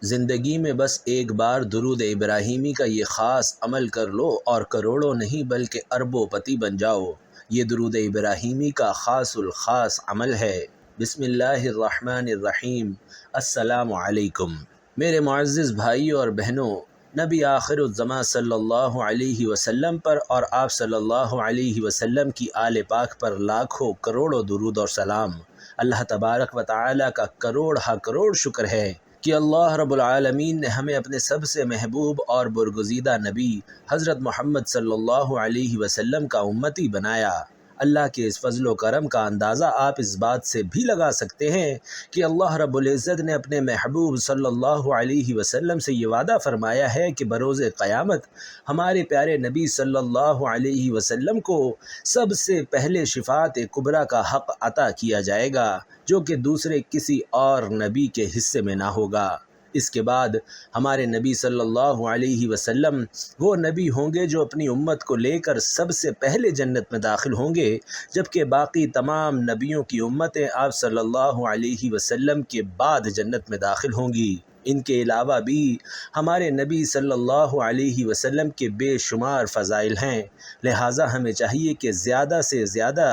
زندگی میں بس ایک بار درود ابراہیمی کا یہ خاص عمل کر لو اور کروڑوں نہیں بلکہ اربوں پتی بن جاؤ۔ یہ درود ابراہیمی کا خاص الخاص عمل ہے۔ بسم اللہ الرحمن الرحیم۔ السلام علیکم میرے معزز بھائیوں اور بہنوں، نبی آخر الزماں صلی اللہ علیہ وسلم پر اور آپ صلی اللہ علیہ وسلم کی آل پاک پر لاکھوں کروڑوں درود اور سلام۔ اللہ تبارک و تعالی کا کروڑ ہا کروڑ شکر ہے کہ اللہ رب العالمین نے ہمیں اپنے سب سے محبوب اور برگزیدہ نبی حضرت محمد صلی اللہ علیہ وسلم کا امتی بنایا۔ اللہ کے اس فضل و کرم کا اندازہ آپ اس بات سے بھی لگا سکتے ہیں کہ اللہ رب العزت نے اپنے محبوب صلی اللہ علیہ وسلم سے یہ وعدہ فرمایا ہے کہ بروز قیامت ہمارے پیارے نبی صلی اللہ علیہ وسلم کو سب سے پہلے شفاعت کبریٰ کا حق عطا کیا جائے گا، جو کہ دوسرے کسی اور نبی کے حصے میں نہ ہوگا۔ اس کے بعد ہمارے نبی صلی اللہ علیہ وسلم وہ نبی ہوں گے جو اپنی امت کو لے کر سب سے پہلے جنت میں داخل ہوں گے، جبکہ باقی تمام نبیوں کی امتیں آپ صلی اللہ علیہ وسلم کے بعد جنت میں داخل ہوں گی۔ ان کے علاوہ بھی ہمارے نبی صلی اللہ علیہ وسلم کے بے شمار فضائل ہیں، لہٰذا ہمیں چاہیے کہ زیادہ سے زیادہ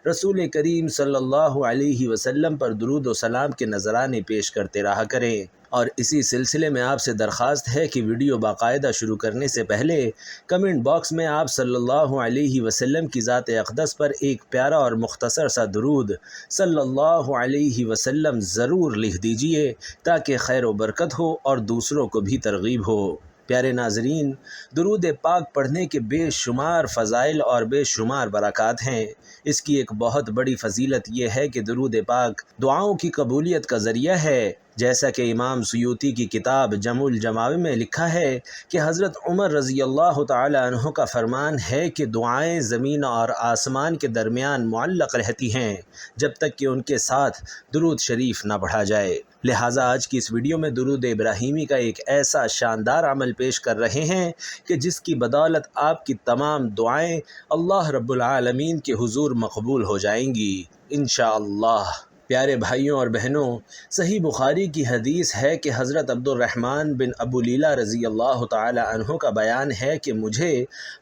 رسول کریم صلی اللہ علیہ وسلم پر درود و سلام کے نذرانے پیش کرتے رہا کریں۔ اور اسی سلسلے میں آپ سے درخواست ہے کہ ویڈیو باقاعدہ شروع کرنے سے پہلے کمنٹ باکس میں آپ صلی اللہ علیہ وسلم کی ذات اقدس پر ایک پیارا اور مختصر سا درود صلی اللہ علیہ وسلم ضرور لکھ دیجئے تاکہ خیر و برکت ہو اور دوسروں کو بھی ترغیب ہو۔ پیارے ناظرین، درود پاک پڑھنے کے بے شمار فضائل اور بے شمار برکات ہیں۔ اس کی ایک بہت بڑی فضیلت یہ ہے کہ درود پاک دعاؤں کی قبولیت کا ذریعہ ہے، جیسا کہ امام سیوطی کی کتاب جمع الجوامی میں لکھا ہے کہ حضرت عمر رضی اللہ تعالی عنہ کا فرمان ہے کہ دعائیں زمین اور آسمان کے درمیان معلق رہتی ہیں جب تک کہ ان کے ساتھ درود شریف نہ پڑھا جائے۔ لہٰذا آج کی اس ویڈیو میں درود ابراہیمی کا ایک ایسا شاندار عمل پیش کر رہے ہیں کہ جس کی بدولت آپ کی تمام دعائیں اللہ رب العالمین کے حضور مقبول ہو جائیں گی انشاءاللہ۔ پیارے بھائیوں اور بہنوں، صحیح بخاری کی حدیث ہے کہ حضرت عبد الرحمن بن ابو لیلہ رضی اللہ تعالی عنہ کا بیان ہے کہ مجھے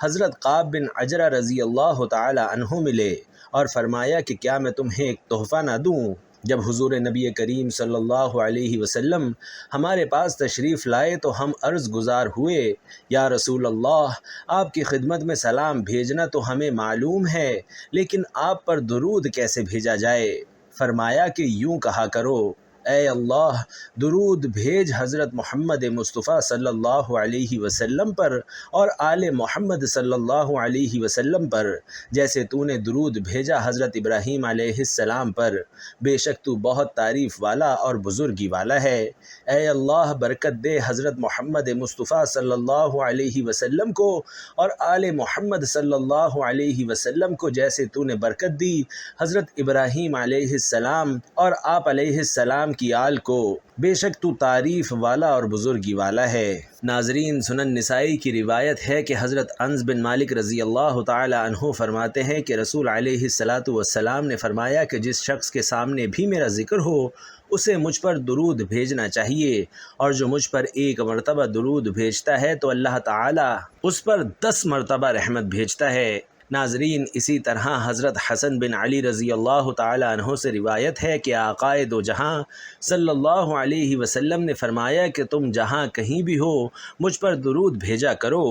حضرت قعب بن عجرہ رضی اللہ تعالی عنہ ملے اور فرمایا کہ کیا میں تمہیں ایک تحفہ نہ دوں؟ جب حضور نبی کریم صلی اللہ علیہ وسلم ہمارے پاس تشریف لائے تو ہم عرض گزار ہوئے، یا رسول اللہ، آپ کی خدمت میں سلام بھیجنا تو ہمیں معلوم ہے، لیکن آپ پر درود کیسے بھیجا جائے؟ فرمایا کہ یوں کہا کرو، اے اللہ درود بھیج حضرت محمد مصطفیٰ صلی اللہ علیہ وسلم پر اور آل محمد صلی اللہ علیہ وسلم پر، جیسے تو نے درود بھیجا حضرت ابراہیم علیہ السلام پر، بے شک تو بہت تعریف والا اور بزرگی والا ہے۔ اے اللہ برکت دے حضرت محمد مصطفیٰ صلی اللہ علیہ وسلم کو اور آل محمد صلی اللہ علیہ وسلم کو، جیسے تو نے برکت دی حضرت ابراہیم علیہ السلام اور آپ علیہ السلام کی آل کو، بے شک تو تعریف والا اور بزرگی والا ہے۔ ناظرین، سنن نسائی کی روایت ہے کہ حضرت انس بن مالک رضی اللہ تعالی عنہ فرماتے ہیں کہ رسول علیہ السلام نے فرمایا کہ جس شخص کے سامنے بھی میرا ذکر ہو اسے مجھ پر درود بھیجنا چاہیے، اور جو مجھ پر ایک مرتبہ درود بھیجتا ہے تو اللہ تعالی اس پر 10 مرتبہ رحمت بھیجتا ہے۔ ناظرین، اسی طرح حضرت حسن بن علی رضی اللہ تعالی عنہ سے روایت ہے کہ آقائے دو جہاں صلی اللہ علیہ وسلم نے فرمایا کہ تم جہاں کہیں بھی ہو مجھ پر درود بھیجا کرو،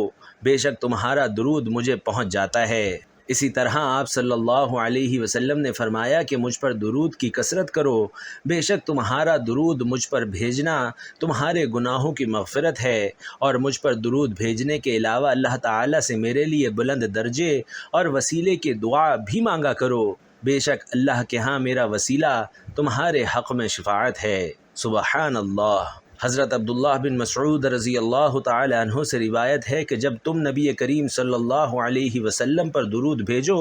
بے شک تمہارا درود مجھے پہنچ جاتا ہے۔ اسی طرح آپ صلی اللہ علیہ وسلم نے فرمایا کہ مجھ پر درود کی کثرت کرو، بے شک تمہارا درود مجھ پر بھیجنا تمہارے گناہوں کی مغفرت ہے، اور مجھ پر درود بھیجنے کے علاوہ اللہ تعالیٰ سے میرے لیے بلند درجے اور وسیلے کی دعا بھی مانگا کرو، بے شک اللہ کے ہاں میرا وسیلہ تمہارے حق میں شفاعت ہے۔ سبحان اللہ۔ حضرت عبداللہ بن مسعود رضی اللہ تعالی عنہ سے روایت ہے کہ جب تم نبی کریم صلی اللہ علیہ وسلم پر درود بھیجو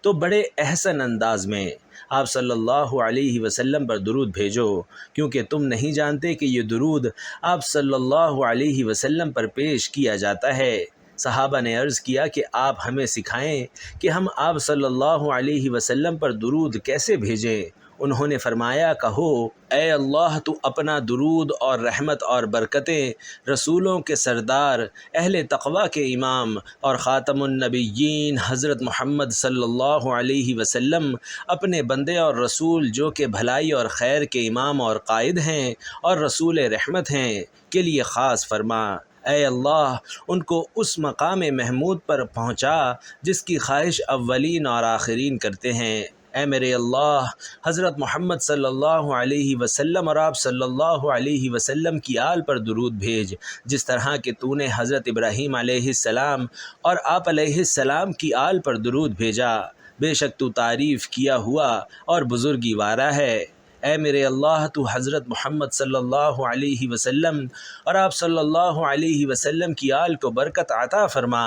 تو بڑے احسن انداز میں آپ صلی اللہ علیہ وسلم پر درود بھیجو، کیونکہ تم نہیں جانتے کہ یہ درود آپ صلی اللہ علیہ وسلم پر پیش کیا جاتا ہے۔ صحابہ نے عرض کیا کہ آپ ہمیں سکھائیں کہ ہم آپ صلی اللہ علیہ وسلم پر درود کیسے بھیجیں۔ انہوں نے فرمایا کہو اے اللہ تو اپنا درود اور رحمت اور برکتیں رسولوں کے سردار، اہل تقوی کے امام اور خاتم النبیین حضرت محمد صلی اللہ علیہ وسلم، اپنے بندے اور رسول جو کہ بھلائی اور خیر کے امام اور قائد ہیں اور رسول رحمت ہیں، کے لیے خاص فرما۔ اے اللہ ان کو اس مقام محمود پر پہنچا جس کی خواہش اولین اور آخرین کرتے ہیں۔ اے میرے اللہ حضرت محمد صلی اللہ علیہ وسلم اور آپ صلی اللہ علیہ وسلم کی آل پر درود بھیج، جس طرح کہ تو نے حضرت ابراہیم علیہ السلام اور آپ علیہ السلام کی آل پر درود بھیجا۔ بے شک تو تعریف کیا ہوا اور بزرگی والا ہے۔ اے میرے اللہ تو حضرت محمد صلی اللہ علیہ وسلم اور آپ صلی اللہ علیہ وسلم کی آل کو برکت عطا فرما،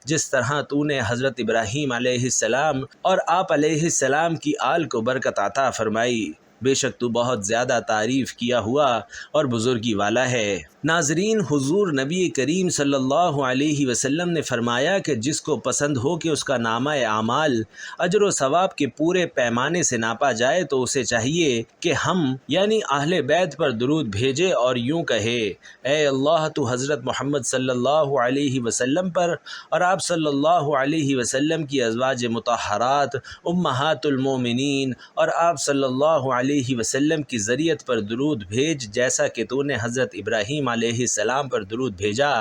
جس طرح تو نے حضرت ابراہیم علیہ السلام اور آپ علیہ السلام کی آل کو برکت عطا فرمائی۔ بے شک تو بہت زیادہ تعریف کیا ہوا اور بزرگی والا ہے۔ ناظرین، حضور نبی کریم صلی اللہ علیہ وسلم نے فرمایا کہ جس کو پسند ہو کہ اس کا نامہ اعمال اجر و ثواب کے پورے پیمانے سے ناپا جائے تو اسے چاہیے کہ ہم یعنی اہل بیت پر درود بھیجے اور یوں کہے، اے اللہ تو حضرت محمد صلی اللہ علیہ وسلم پر اور آپ صلی اللہ علیہ وسلم کی ازواج مطہرات امہات المومنین اور آپ صلی اللہ علیہ وسلم کی ذریت پر درود بھیج جیسا کہ تو نے حضرت ابراہیم علیہ السلام پر درود بھیجا۔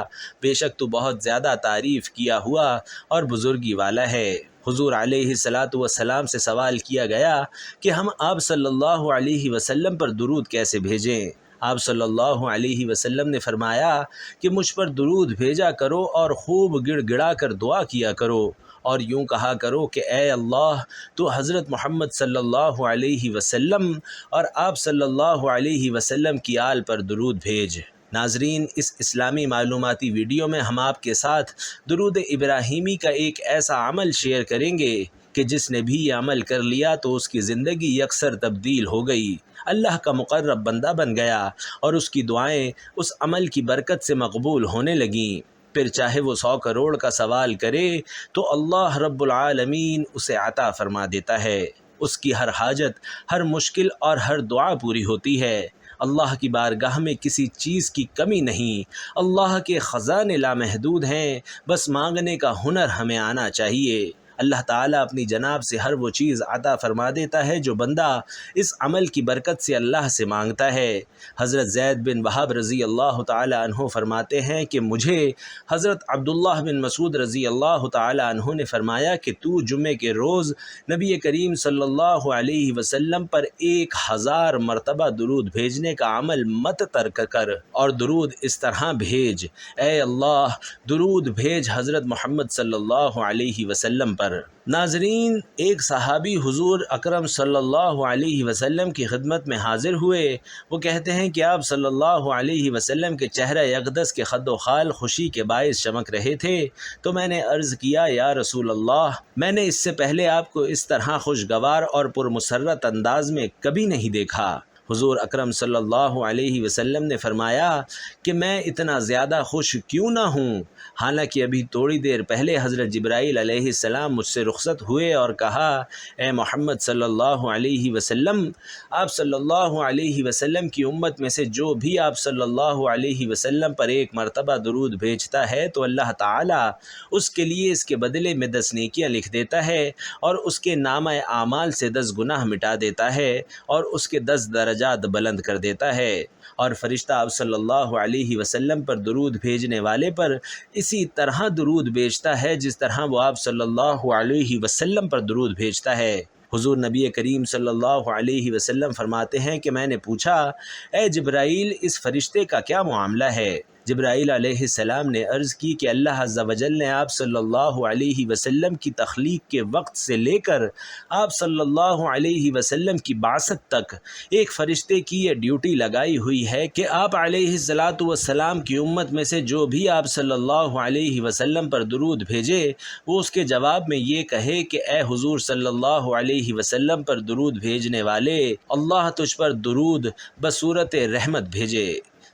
بے شک تو بہت زیادہ تعریف کیا ہوا اور بزرگی والا ہے۔ حضور علیہ السلام سے سوال کیا گیا کہ ہم آپ صلی اللہ علیہ وسلم پر درود کیسے بھیجیں؟ آپ صلی اللہ علیہ وسلم نے فرمایا کہ مجھ پر درود بھیجا کرو اور خوب گڑ گڑا کر دعا کیا کرو اور یوں کہا کرو کہ اے اللہ تو حضرت محمد صلی اللہ علیہ وسلم اور آپ صلی اللہ علیہ وسلم کی آل پر درود بھیج۔ ناظرین، اس اسلامی معلوماتی ویڈیو میں ہم آپ کے ساتھ درود ابراہیمی کا ایک ایسا عمل شیئر کریں گے کہ جس نے بھی یہ عمل کر لیا تو اس کی زندگی یکسر تبدیل ہو گئی، اللہ کا مقرب بندہ بن گیا اور اس کی دعائیں اس عمل کی برکت سے مقبول ہونے لگیں۔ پھر چاہے وہ 100 کروڑ کا سوال کرے تو اللہ رب العالمین اسے عطا فرما دیتا ہے۔ اس کی ہر حاجت، ہر مشکل اور ہر دعا پوری ہوتی ہے۔ اللہ کی بارگاہ میں کسی چیز کی کمی نہیں، اللہ کے خزانے لامحدود ہیں، بس مانگنے کا ہنر ہمیں آنا چاہیے۔ اللہ تعالیٰ اپنی جناب سے ہر وہ چیز عطا فرما دیتا ہے جو بندہ اس عمل کی برکت سے اللہ سے مانگتا ہے۔ حضرت زید بن وہب رضی اللہ تعالیٰ عنہ فرماتے ہیں کہ مجھے حضرت عبداللہ بن مسعود رضی اللہ تعالیٰ عنہ نے فرمایا کہ تو جمعے کے روز نبی کریم صلی اللہ علیہ وسلم پر 1000 مرتبہ درود بھیجنے کا عمل مت ترک کر اور درود اس طرح بھیج، اے اللہ درود بھیج حضرت محمد صلی اللہ علیہ وسلم پر۔ ناظرین، ایک صحابی حضور اکرم صلی اللہ علیہ وسلم کی خدمت میں حاضر ہوئے۔ وہ کہتے ہیں کہ آپ صلی اللہ علیہ وسلم کے چہرہ اقدس کے خد و خال خوشی کے باعث چمک رہے تھے، تو میں نے عرض کیا یا رسول اللہ، میں نے اس سے پہلے آپ کو اس طرح خوشگوار اور پرمسرت انداز میں کبھی نہیں دیکھا۔ حضور اکرم صلی اللہ علیہ وسلم نے فرمایا کہ میں اتنا زیادہ خوش کیوں نہ ہوں، حالانکہ ابھی تھوڑی دیر پہلے حضرت جبرائیل علیہ السلام مجھ سے رخصت ہوئے اور کہا، اے محمد صلی اللہ علیہ وسلم، آپ صلی اللہ علیہ وسلم کی امت میں سے جو بھی آپ صلی اللہ علیہ وسلم پر 1 مرتبہ درود بھیجتا ہے تو اللہ تعالیٰ اس کے لیے اس کے بدلے میں 10 نیکیاں لکھ دیتا ہے اور اس کے نامہ اعمال سے 10 گناہ مٹا دیتا ہے اور اس کے 10 درجات بلند کر دیتا ہے۔ اور فرشتہ آپ صلی اللہ علیہ وسلم پر درود بھیجنے والے پر اسی طرح درود بھیجتا ہے جس طرح وہ آپ صلی اللہ علیہ وسلم پر درود بھیجتا ہے۔ حضور نبی کریم صلی اللہ علیہ وسلم فرماتے ہیں کہ میں نے پوچھا، اے جبرائیل، اس فرشتے کا کیا معاملہ ہے؟ جبرائیل علیہ السلام نے عرض کی کہ اللہ عز و جل نے آپ صلی اللہ علیہ وسلم کی تخلیق کے وقت سے لے کر آپ صلی اللہ علیہ وسلم کی بعثت تک ایک فرشتے کی یہ ڈیوٹی لگائی ہوئی ہے کہ آپ علیہ السلام کی امت میں سے جو بھی آپ صلی اللہ علیہ وسلم پر درود بھیجے وہ اس کے جواب میں یہ کہے کہ اے حضور صلی اللہ علیہ وسلم پر درود بھیجنے والے، اللہ تجھ پر درود بصورت رحمت بھیجے۔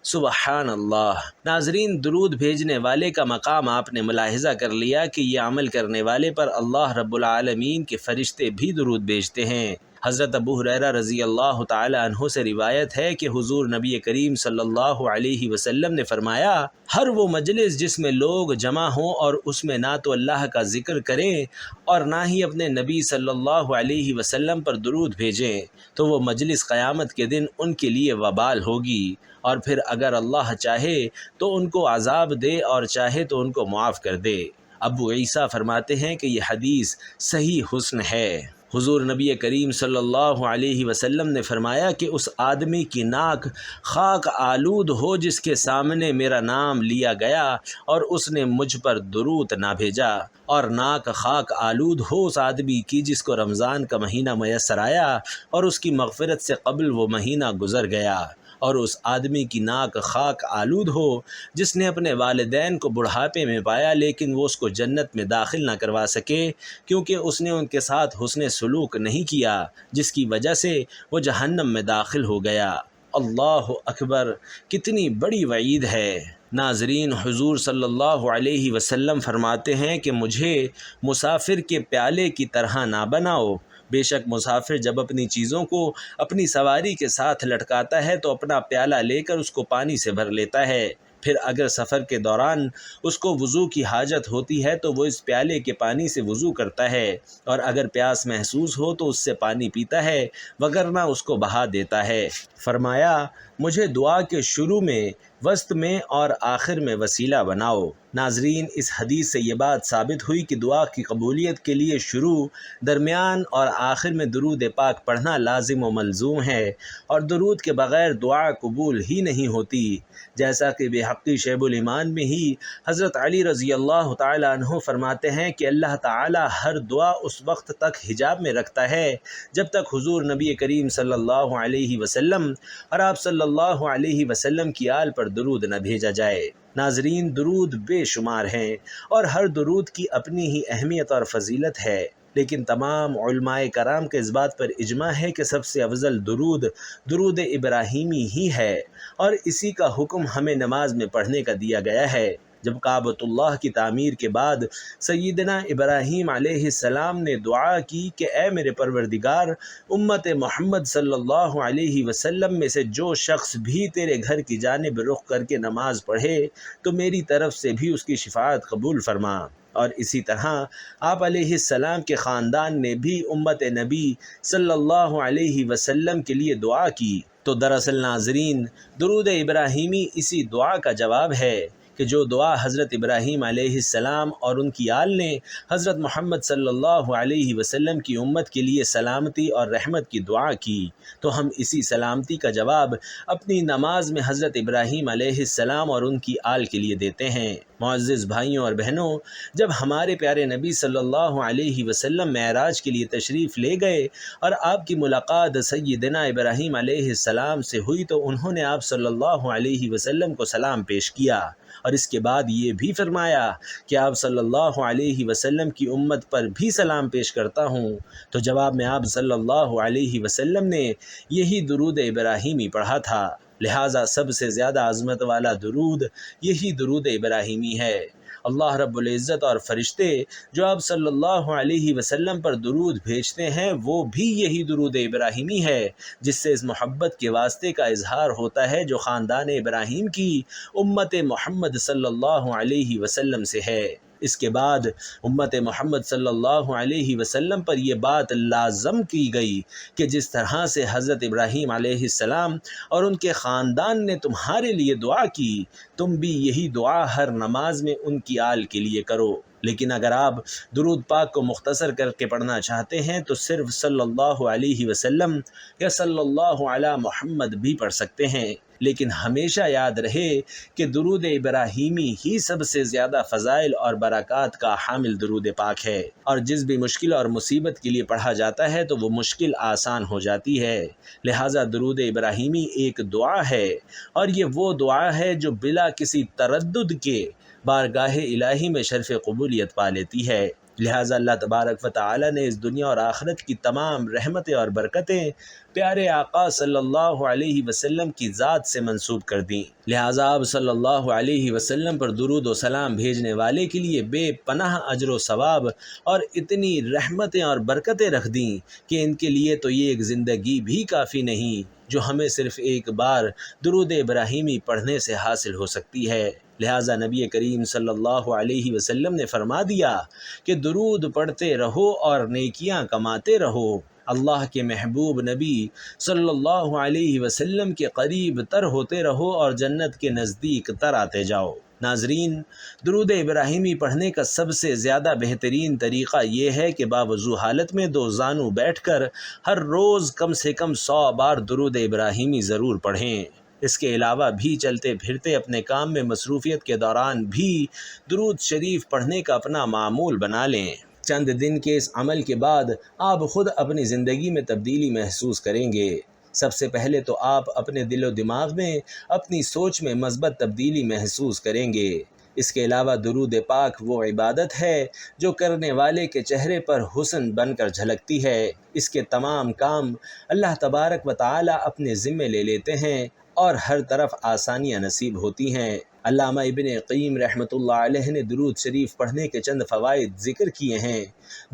سبحان اللہ۔ ناظرین، درود بھیجنے والے کا مقام آپ نے ملاحظہ کر لیا کہ یہ عمل کرنے والے پر اللہ رب العالمین کے فرشتے بھی درود بھیجتے ہیں۔ حضرت ابو ہریرہ رضی اللہ تعالی عنہ سے روایت ہے کہ حضور نبی کریم صلی اللہ علیہ وسلم نے فرمایا، ہر وہ مجلس جس میں لوگ جمع ہوں اور اس میں نہ تو اللہ کا ذکر کریں اور نہ ہی اپنے نبی صلی اللہ علیہ وسلم پر درود بھیجیں، تو وہ مجلس قیامت کے دن ان کے لیے وبال ہوگی، اور پھر اگر اللہ چاہے تو ان کو عذاب دے اور چاہے تو ان کو معاف کر دے۔ ابو عیسیٰ فرماتے ہیں کہ یہ حدیث صحیح حسن ہے۔ حضور نبی کریم صلی اللہ علیہ وسلم نے فرمایا کہ اس آدمی کی ناک خاک آلود ہو جس کے سامنے میرا نام لیا گیا اور اس نے مجھ پر درود نہ بھیجا، اور ناک خاک آلود ہو اس آدمی کی جس کو رمضان کا مہینہ میسر آیا اور اس کی مغفرت سے قبل وہ مہینہ گزر گیا، اور اس آدمی کی ناک خاک آلود ہو جس نے اپنے والدین کو بڑھاپے میں پایا لیکن وہ اس کو جنت میں داخل نہ کروا سکے کیونکہ اس نے ان کے ساتھ حسن سلوک نہیں کیا، جس کی وجہ سے وہ جہنم میں داخل ہو گیا۔ اللہ اکبر، کتنی بڑی وعید ہے۔ ناظرین، حضور صلی اللہ علیہ وسلم فرماتے ہیں کہ مجھے مسافر کے پیالے کی طرح نہ بناؤ۔ بے شک مسافر جب اپنی چیزوں کو اپنی سواری کے ساتھ لٹکاتا ہے تو اپنا پیالہ لے کر اس کو پانی سے بھر لیتا ہے، پھر اگر سفر کے دوران اس کو وضو کی حاجت ہوتی ہے تو وہ اس پیالے کے پانی سے وضو کرتا ہے، اور اگر پیاس محسوس ہو تو اس سے پانی پیتا ہے، وگرنہ اس کو بہا دیتا ہے۔ فرمایا، مجھے دعا کے شروع میں، وسط میں اور آخر میں وسیلہ بناؤ۔ ناظرین، اس حدیث سے یہ بات ثابت ہوئی کہ دعا کی قبولیت کے لیے شروع، درمیان اور آخر میں درود پاک پڑھنا لازم و ملزوم ہے، اور درود کے بغیر دعا قبول ہی نہیں ہوتی، جیسا کہ بحقی شعب الایمان میں ہی حضرت علی رضی اللہ تعالی عنہ فرماتے ہیں کہ اللہ تعالی ہر دعا اس وقت تک حجاب میں رکھتا ہے جب تک حضور نبی کریم صلی اللہ علیہ وسلم اور آپ صلی اللہ علیہ وسلم کی آل پر درود نہ بھیجا جائے۔ ناظرین، درود بے شمار ہیں اور ہر درود کی اپنی ہی اہمیت اور فضیلت ہے، لیکن تمام علماء کرام کے اس بات پر اجماع ہے کہ سب سے افضل درود ابراہیمی ہی ہے، اور اسی کا حکم ہمیں نماز میں پڑھنے کا دیا گیا ہے۔ جب کعبۃ اللہ کی تعمیر کے بعد سیدنا ابراہیم علیہ السلام نے دعا کی کہ اے میرے پروردگار، امت محمد صلی اللہ علیہ وسلم میں سے جو شخص بھی تیرے گھر کی جانب رخ کر کے نماز پڑھے تو میری طرف سے بھی اس کی شفاعت قبول فرما، اور اسی طرح آپ علیہ السلام کے خاندان نے بھی امت نبی صلی اللہ علیہ وسلم کے لیے دعا کی۔ تو دراصل ناظرین، درود ابراہیمی اسی دعا کا جواب ہے کہ جو دعا حضرت ابراہیم علیہ السلام اور ان کی آل نے حضرت محمد صلی اللہ علیہ وسلم کی امت کے لیے سلامتی اور رحمت کی دعا کی، تو ہم اسی سلامتی کا جواب اپنی نماز میں حضرت ابراہیم علیہ السلام اور ان کی آل کے لیے دیتے ہیں۔ معزز بھائیوں اور بہنوں، جب ہمارے پیارے نبی صلی اللہ علیہ وسلم معراج کے لیے تشریف لے گئے اور آپ کی ملاقات سیدنا ابراہیم علیہ السلام سے ہوئی تو انہوں نے آپ صلی اللہ علیہ وسلم کو سلام پیش کیا، اور اس کے بعد یہ بھی فرمایا کہ آپ صلی اللہ علیہ وسلم کی امت پر بھی سلام پیش کرتا ہوں، تو جواب میں آپ صلی اللہ علیہ وسلم نے یہی درود ابراہیمی پڑھا تھا، لہٰذا سب سے زیادہ عظمت والا درود یہی درود ابراہیمی ہے۔ اللہ رب العزت اور فرشتے جو آپ صلی اللہ علیہ وسلم پر درود بھیجتے ہیں وہ بھی یہی درود ابراہیمی ہے، جس سے اس محبت کے واسطے کا اظہار ہوتا ہے جو خاندان ابراہیم کی امت محمد صلی اللہ علیہ وسلم سے ہے۔ اس کے بعد امت محمد صلی اللہ علیہ وسلم پر یہ بات لازم کی گئی کہ جس طرح سے حضرت ابراہیم علیہ السلام اور ان کے خاندان نے تمہارے لیے دعا کی، تم بھی یہی دعا ہر نماز میں ان کی آل کے لیے کرو۔ لیکن اگر آپ درود پاک کو مختصر کر کے پڑھنا چاہتے ہیں تو صرف صلی اللہ علیہ وسلم یا صلی اللہ علی محمد بھی پڑھ سکتے ہیں، لیکن ہمیشہ یاد رہے کہ درود ابراہیمی ہی سب سے زیادہ فضائل اور برکات کا حامل درود پاک ہے، اور جس بھی مشکل اور مصیبت کے لیے پڑھا جاتا ہے تو وہ مشکل آسان ہو جاتی ہے۔ لہٰذا درود ابراہیمی ایک دعا ہے، اور یہ وہ دعا ہے جو بلا کسی تردد کے بارگاہ الہی میں شرف قبولیت پا لیتی ہے۔ لہٰذا اللہ تبارک و تعالی نے اس دنیا اور آخرت کی تمام رحمتیں اور برکتیں پیارے آقا صلی اللہ علیہ وسلم کی ذات سے منسوب کر دیں۔ لہٰذا آپ صلی اللہ علیہ وسلم پر درود و سلام بھیجنے والے کے لیے بے پناہ اجر و ثواب اور اتنی رحمتیں اور برکتیں رکھ دیں کہ ان کے لیے تو یہ ایک زندگی بھی کافی نہیں جو ہمیں صرف ایک بار درود ابراہیمی پڑھنے سے حاصل ہو سکتی ہے۔ لہٰذا نبی کریم صلی اللہ علیہ وسلم نے فرما دیا کہ درود پڑھتے رہو اور نیکیاں کماتے رہو، اللہ کے محبوب نبی صلی اللہ علیہ وسلم کے قریب تر ہوتے رہو اور جنت کے نزدیک تر آتے جاؤ۔ ناظرین، درود ابراہیمی پڑھنے کا سب سے زیادہ بہترین طریقہ یہ ہے کہ باوضو حالت میں دو زانو بیٹھ کر ہر روز کم سے کم 100 بار درود ابراہیمی ضرور پڑھیں۔ اس کے علاوہ بھی چلتے پھرتے اپنے کام میں مصروفیت کے دوران بھی درود شریف پڑھنے کا اپنا معمول بنا لیں۔ چند دن کے اس عمل کے بعد آپ خود اپنی زندگی میں تبدیلی محسوس کریں گے۔ سب سے پہلے تو آپ اپنے دل و دماغ میں، اپنی سوچ میں مثبت تبدیلی محسوس کریں گے۔ اس کے علاوہ درود پاک وہ عبادت ہے جو کرنے والے کے چہرے پر حسن بن کر جھلکتی ہے۔ اس کے تمام کام اللہ تبارک و تعالی اپنے ذمے لے لیتے ہیں اور ہر طرف آسانیاں نصیب ہوتی ہیں۔ علامہ ابن قیم رحمۃ اللہ علیہ نے درود شریف پڑھنے کے چند فوائد ذکر کیے ہیں۔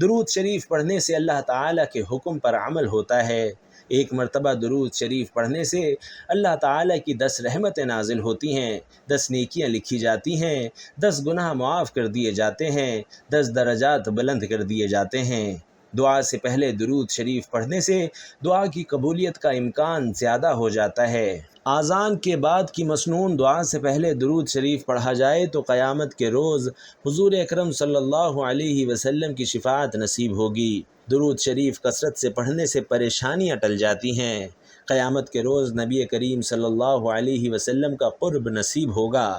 درود شریف پڑھنے سے اللہ تعالیٰ کے حکم پر عمل ہوتا ہے۔ ایک مرتبہ درود شریف پڑھنے سے اللہ تعالیٰ کی 10 رحمتیں نازل ہوتی ہیں، 10 نیکیاں لکھی جاتی ہیں، 10 گناہ معاف کر دیے جاتے ہیں، 10 درجات بلند کر دیے جاتے ہیں۔ دعا سے پہلے درود شریف پڑھنے سے دعا کی قبولیت کا امکان زیادہ ہو جاتا ہے۔ اذان کے بعد کی مسنون دعا سے پہلے درود شریف پڑھا جائے تو قیامت کے روز حضور اکرم صلی اللہ علیہ وسلم کی شفاعت نصیب ہوگی۔ درود شریف کثرت سے پڑھنے سے پریشانیاں ٹل جاتی ہیں۔ قیامت کے روز نبی کریم صلی اللہ علیہ وسلم کا قرب نصیب ہوگا۔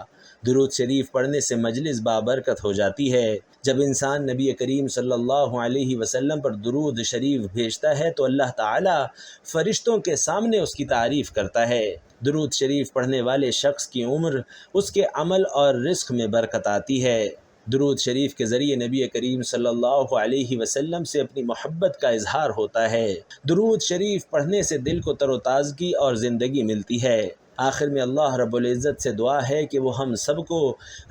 درود شریف پڑھنے سے مجلس بابرکت ہو جاتی ہے۔ جب انسان نبی کریم صلی اللہ علیہ وسلم پر درود شریف بھیجتا ہے تو اللہ تعالیٰ فرشتوں کے سامنے اس کی تعریف کرتا ہے۔ درود شریف پڑھنے والے شخص کی عمر، اس کے عمل اور رزق میں برکت آتی ہے۔ درود شریف کے ذریعے نبی کریم صلی اللہ علیہ وسلم سے اپنی محبت کا اظہار ہوتا ہے۔ درود شریف پڑھنے سے دل کو تر و تازگی اور زندگی ملتی ہے۔ آخر میں اللہ رب العزت سے دعا ہے کہ وہ ہم سب کو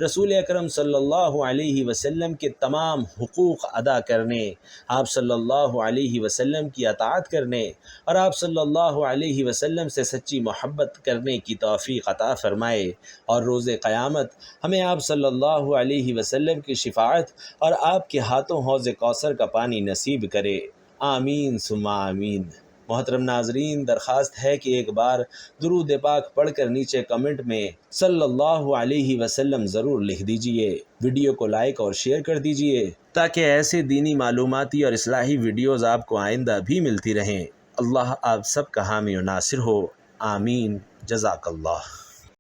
رسول اکرم صلی اللہ علیہ وسلم کے تمام حقوق ادا کرنے، آپ صلی اللہ علیہ وسلم کی اطاعت کرنے اور آپ صلی اللہ علیہ وسلم سے سچی محبت کرنے کی توفیق عطا فرمائے، اور روز قیامت ہمیں آپ صلی اللہ علیہ وسلم کی شفاعت اور آپ کے ہاتھوں حوض کوثر کا پانی نصیب کرے۔ آمین ثم آمین۔ محترم ناظرین، درخواست ہے کہ ایک بار درود پاک پڑھ کر نیچے کمنٹ میں صلی اللہ علیہ وسلم ضرور لکھ دیجئے۔ ویڈیو کو لائک اور شیئر کر دیجئے تاکہ ایسے دینی معلوماتی اور اصلاحی ویڈیوز آپ کو آئندہ بھی ملتی رہیں۔ اللہ آپ سب کا حامی و ناصر ہو۔ آمین۔ جزاک اللہ۔